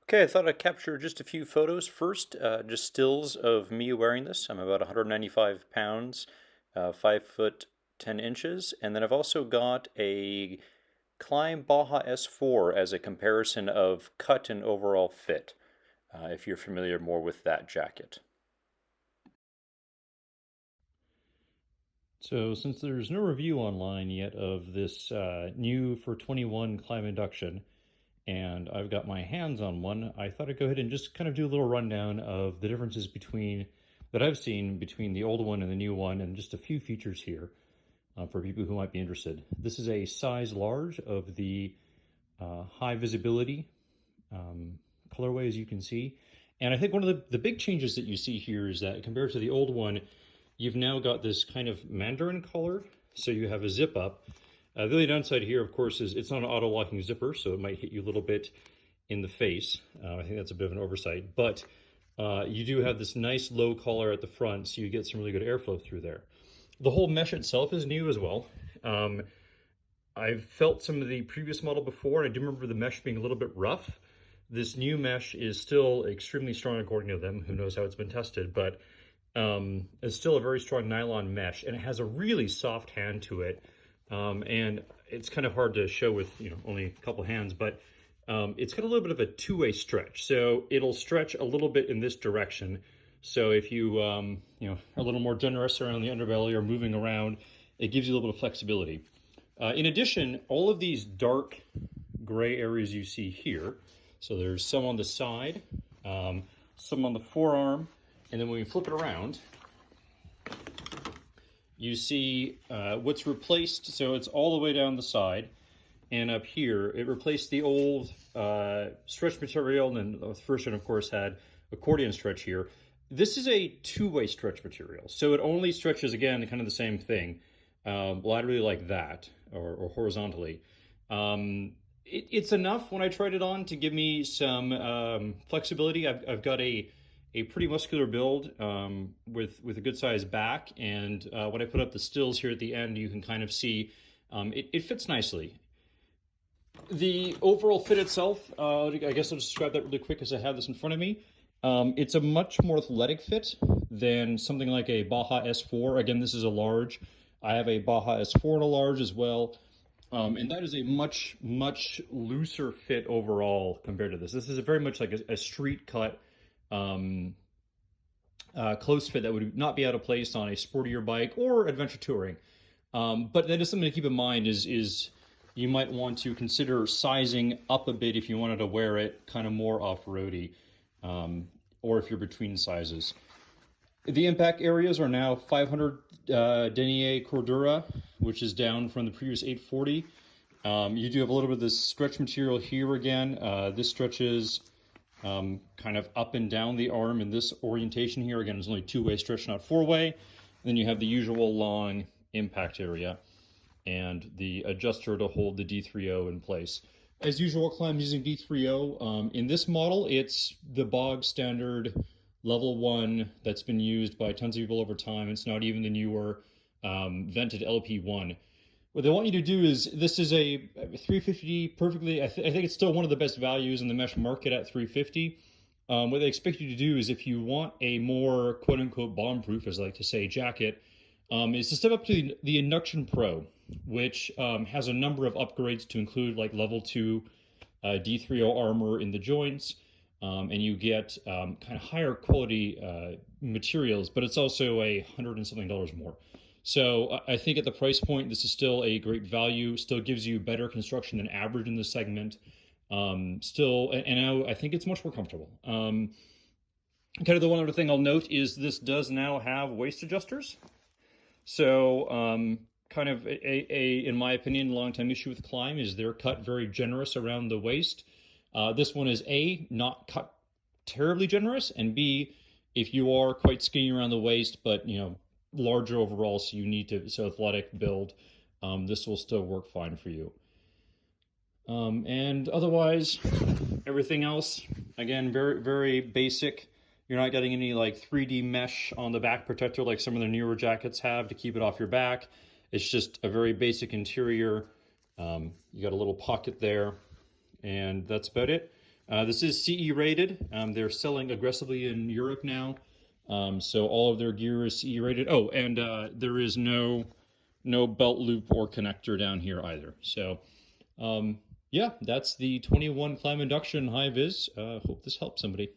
Okay, I thought I'd capture just a few photos first, just stills of me wearing this. I'm about 195 pounds, 5 foot 10 inches, and then I've also got a Klim Baja S4 as a comparison of cut and overall fit, if you're familiar more with that jacket. So since there's no review online yet of this new for 21 Klim Induction, and I've got my hands on one, I thought I'd go ahead and just kind of do a little rundown of the differences that I've seen between the old one and the new one, and just a few features here for people who might be interested. This is a size large of the high visibility colorway, as you can see. And I think one of the big changes that you see here is that compared to the old one, you've now got this kind of mandarin collar. So you have a zip up. The only downside here, of course, is it's not an auto-locking zipper, so it might hit you a little bit in the face. I think that's a bit of an oversight. But you do have this nice low collar at the front, so you get some really good airflow through there. The whole mesh itself is new as well. I've felt some of the previous model before, and I do remember the mesh being a little bit rough. This new mesh is still extremely strong according to them. Who knows how it's been tested, but it's still a very strong nylon mesh, and it has a really soft hand to it. And it's kind of hard to show with only a couple hands, but it's got a little bit of a two-way stretch. So it'll stretch a little bit in this direction. So if you are a little more generous around the underbelly or moving around, it gives you a little bit of flexibility. In addition, all of these dark gray areas you see here, so there's some on the side, some on the forearm, and then when we flip it around, you see what's replaced. So it's all the way down the side, and up here, it replaced the old stretch material, and the first one, of course, had accordion stretch here. This is a two-way stretch material, so it only stretches, again, kind of the same thing, laterally like that, or horizontally. It's enough when I tried it on to give me some flexibility. I've got a pretty muscular build with a good sized back, and when I put up the stills here at the end, you can kind of see it fits nicely. The overall fit itself, I guess I'll just describe that really quick because I have this in front of me. It's a much more athletic fit than something like a Baja S4. Again, this is a large. I have a Baja S4 and a large as well. And that is a much looser fit overall compared to this. This is very much like a street cut close fit that would not be out of place on a sportier bike or adventure touring. But that is something to keep in mind is you might want to consider sizing up a bit if you wanted to wear it kind of more off-roady, or if you're between sizes. The impact areas are now 500 denier cordura, which is down from the previous 840. You do have a little bit of this stretch material here again. This stretches kind of up and down the arm in this orientation here. Again, it's only two-way stretch, not four-way. Then you have the usual long impact area and the adjuster to hold the D3O in place. As usual, Klim's using D3O. In this model, it's the bog standard level 1 that's been used by tons of people over time. It's not even the newer vented LP1. What they want you to do is, this is a 350 perfectly, I think it's still one of the best values in the mesh market at 350. What they expect you to do is, if you want a more quote-unquote bomb-proof, as I like to say, jacket, is to step up to the Induction Pro, which has a number of upgrades to include like level 2 D3O armor in the joints, and you get kind of higher quality materials, but it's also $100 and something more. So I think at the price point, this is still a great value, still gives you better construction than average in this segment. Still, and I think it's much more comfortable. Kind of the one other thing I'll note is this does now have waist adjusters. So kind of in my opinion, long-time issue with Klim is they're cut very generous around the waist. This one is A, not cut terribly generous, and B, if you are quite skinny around the waist, but larger overall, so you need to, so athletic build, this will still work fine for you. And otherwise, everything else, again, very basic. You're not getting any like 3D mesh on the back protector like some of the newer jackets have to keep it off your back. It's just a very basic interior. You got a little pocket there, and that's about it. This is CE rated. They're selling aggressively in Europe now, so all of their gear is CE rated. Oh, and there is no belt loop or connector down here either. So, yeah, that's the 21 Klim Induction high vis. Hope this helps somebody.